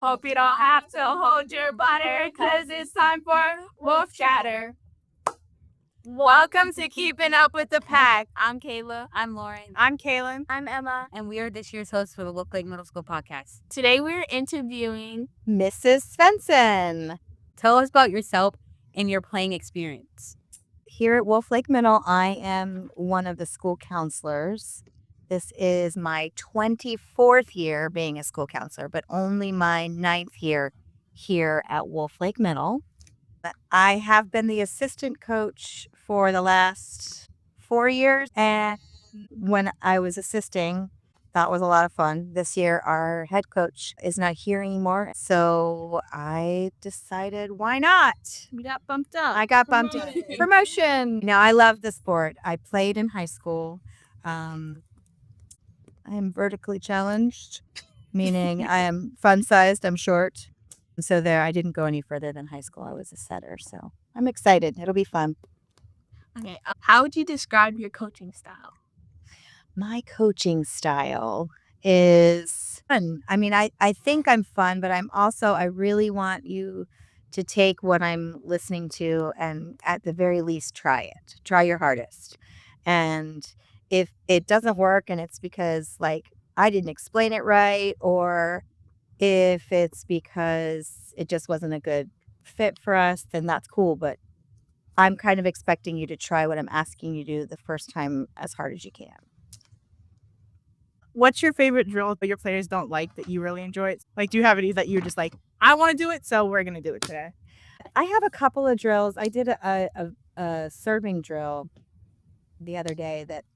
Hope you don't have to hold your butter, cause it's time for wolf chatter. Welcome to Keeping Up with the Pack. I'm Kayla. I'm Lauren. I'm Kaylin. I'm Emma. And we are this year's hosts for the Wolf Lake Middle School podcast. Today we're interviewing Mrs. Svenson. Tell us about yourself and your playing experience. Here at Wolf Lake Middle, I am one of the school counselors. This is my 24th year being a school counselor, but only my 9th year here at Wolf Lake Middle. I have been the assistant coach for the last 4 years, and when I was assisting, that was a lot of fun. This year, our head coach is not here anymore, so I decided, why not? We got bumped up. I got bumped up. Promotion. Now, I love the sport. I played in high school. I am vertically challenged, meaning I am fun-sized. I'm short. So there, I didn't go any further than high school. I was a setter, so I'm excited. It'll be fun. Okay, how would you describe your coaching style? My coaching style is fun. I mean, I think I'm fun, but I really want you to take what I'm listening to and at the very least try it. Try your hardest. And if it doesn't work and it's because like I didn't explain it right, or if it's because it just wasn't a good fit for us, then that's cool. But I'm kind of expecting you to try what I'm asking you to do the first time as hard as you can. What's your favorite drill that your players don't like that you really enjoy? Like, do you have any that you're just like, I want to do it, so we're going to do it today? I have a couple of drills. I did a serving drill the other day that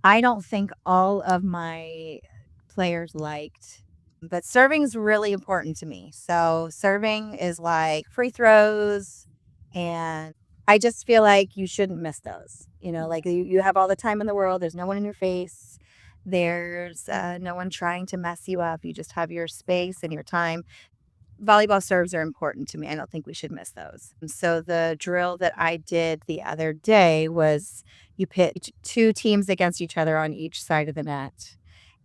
I don't think all of my players liked. But serving is really important to me. So serving is like free throws, and I just feel like you shouldn't miss those. You know, like you have all the time in the world. There's no one in your face. There's no one trying to mess you up. You just have your space and your time. Volleyball serves are important to me. I don't think we should miss those. So the drill that I did the other day was you pit two teams against each other on each side of the net.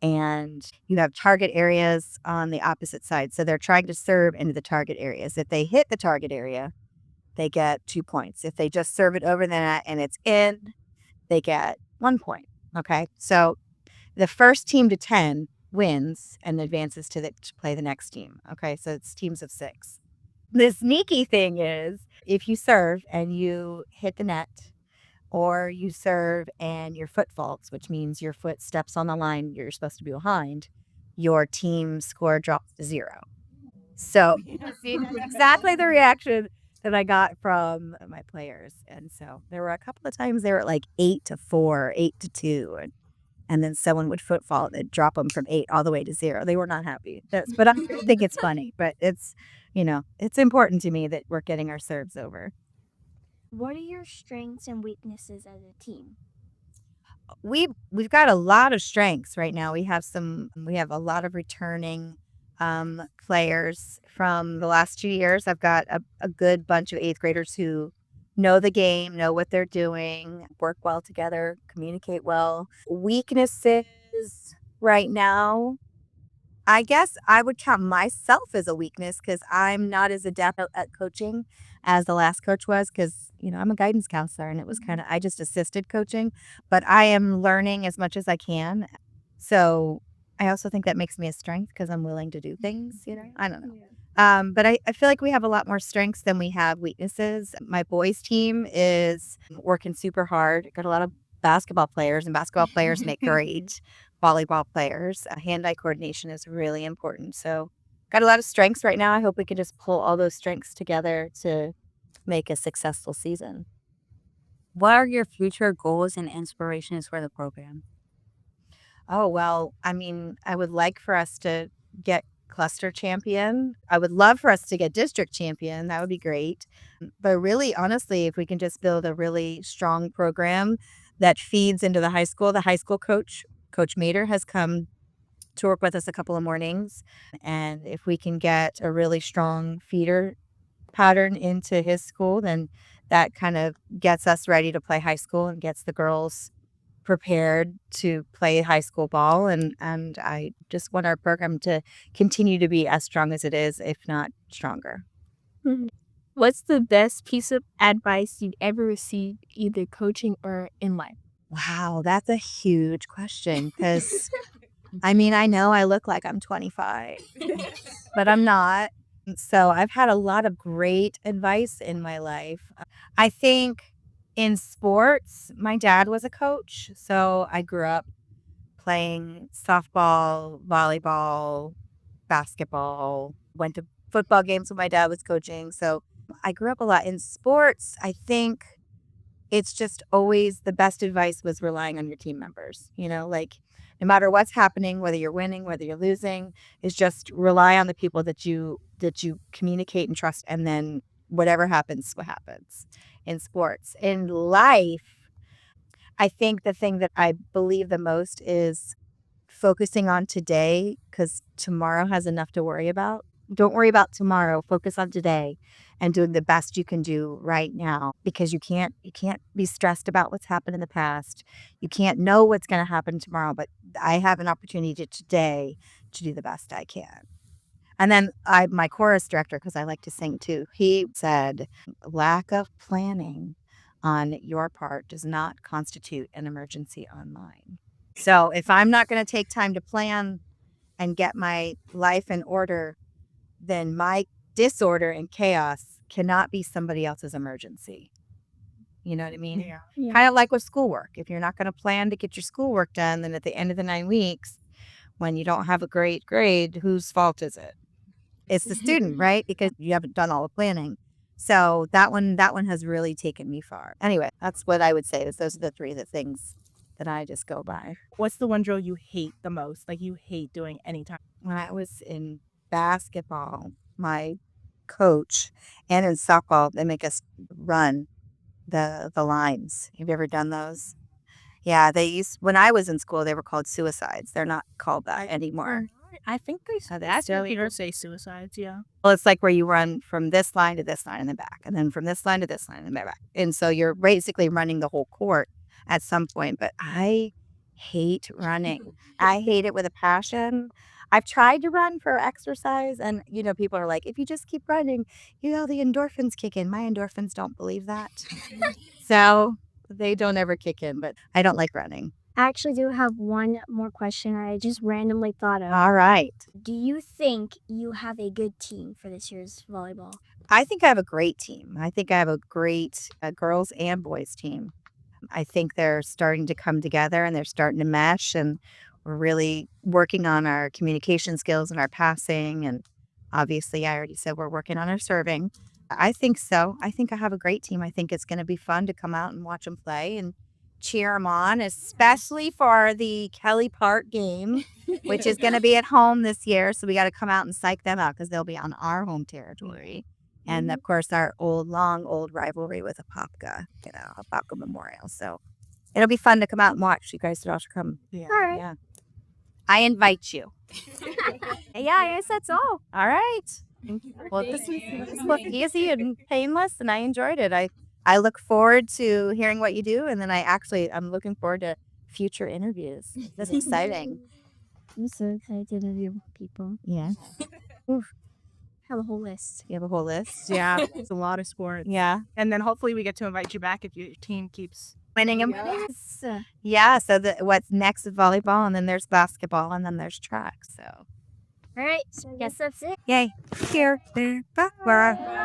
And you have target areas on the opposite side. So they're trying to serve into the target areas. If they hit the target area, they get 2 points. If they just serve it over the net and it's in, they get 1 point. Okay. So the first team to 10 wins and advances to play the next team. Okay. So it's teams of 6. The sneaky thing is if you serve and you hit the net, or you serve and your foot faults, which means your foot steps on the line you're supposed to be behind, your team score drops to 0. So see, that's exactly the reaction that I got from my players. And so there were a couple of times they were like 8-4, 8-2, and then someone would foot fault and drop them from 8 all the way to 0. They were not happy. But I think it's funny. But it's important to me that we're getting our serves over. What are your strengths and weaknesses as a team? We've got a lot of strengths right now. We have a lot of returning players from the last 2 years. I've got a good bunch of 8th graders who know the game, know what they're doing, work well together, communicate well. Weaknesses right now, I guess I would count myself as a weakness because I'm not as adept at coaching as the last coach was, because I'm a guidance counselor and it was I just assisted coaching, but I am learning as much as I can. So I also think that makes me a strength because I'm willing to do things, I don't know. But I feel like we have a lot more strengths than we have weaknesses. My boys team is working super hard. Got a lot of basketball players, and basketball players make great volleyball players. Hand-eye coordination is really important. So got a lot of strengths right now. I hope we can just pull all those strengths together to make a successful season. What are your future goals and inspirations for the program? Oh, well, I mean, I would like for us to get cluster champion. I would love for us to get district champion. That would be great. But really, honestly, if we can just build a really strong program that feeds into the high school coach, Coach Mater, has come to work with us a couple of mornings. And if we can get a really strong feeder pattern into his school, then that kind of gets us ready to play high school and gets the girls prepared to play high school ball, and I just want our program to continue to be as strong as it is, if not stronger. What's the best piece of advice you've ever received, either coaching or in life? Wow, that's a huge question because I mean, I know I look like I'm 25, but I'm not. So I've had a lot of great advice in my life. I think in sports, my dad was a coach. So I grew up playing softball, volleyball, basketball, went to football games when my dad was coaching. So I grew up a lot in sports. I think it's just always the best advice was relying on your team members, like no matter what's happening, whether you're winning, whether you're losing, is just rely on the people that you communicate and trust, and then whatever happens, what happens. In sports. In life, I think the thing that I believe the most is focusing on today, because tomorrow has enough to worry about. Don't worry about tomorrow. Focus on today and doing the best you can do right now, because you can't be stressed about what's happened in the past. You can't know what's going to happen tomorrow, but I have an opportunity today to do the best I can. And then my chorus director, because I like to sing too, he said, lack of planning on your part does not constitute an emergency on mine. So if I'm not going to take time to plan and get my life in order, then my disorder and chaos cannot be somebody else's emergency. You know what I mean? Yeah. Kind of like with schoolwork. If you're not going to plan to get your schoolwork done, then at the end of the 9 weeks, when you don't have a great grade, whose fault is it? It's the student, right? Because you haven't done all the planning. So that one has really taken me far. Anyway, that's what I would say. Those are the three things that I just go by. What's the one drill you hate the most? Like you hate doing anytime? When I was in basketball, my coach, and in softball, they make us run the lines. Have you ever done those? Yeah, when I was in school, they were called suicides. They're not called that anymore. I think they Oh, that's still really here say suicides. Yeah. Well, it's like where you run from this line to this line in the back, and then from this line to this line in the back. And so you're basically running the whole court at some point. But I hate running. I hate it with a passion. I've tried to run for exercise, and people are like, if you just keep running, the endorphins kick in. My endorphins don't believe that. So they don't ever kick in, but I don't like running. I actually do have one more question I just randomly thought of. All right. Do you think you have a good team for this year's volleyball? I think I have a great team. I think I have a great girls and boys team. I think they're starting to come together and they're starting to mesh, and we're really working on our communication skills and our passing. And obviously, I already said we're working on our serving. I think so. I think I have a great team. I think it's going to be fun to come out and watch them play and cheer them on, especially for the Kelly Park game, which is going to be at home this year. So we got to come out and psych them out because they'll be on our home territory. And of course, our long old rivalry with Apopka, Apopka Memorial. So it'll be fun to come out and watch. You guys should also come. Yeah. All right. Yeah. I invite you. Yeah, I guess that's all. All right. Well, this was easy and painless, and I enjoyed it. I look forward to hearing what you do, and then I'm looking forward to future interviews. This is exciting. I'm so excited to interview people. Yeah. Have a whole list. You have a whole list? Yeah. It's a lot of sports. Yeah. And then hopefully we get to invite you back if your team keeps Winning them. Yes. Yeah. So what's next is volleyball, and then there's basketball, and then there's track. So. All right. So I guess that's it. Yay. Here. There. Bye.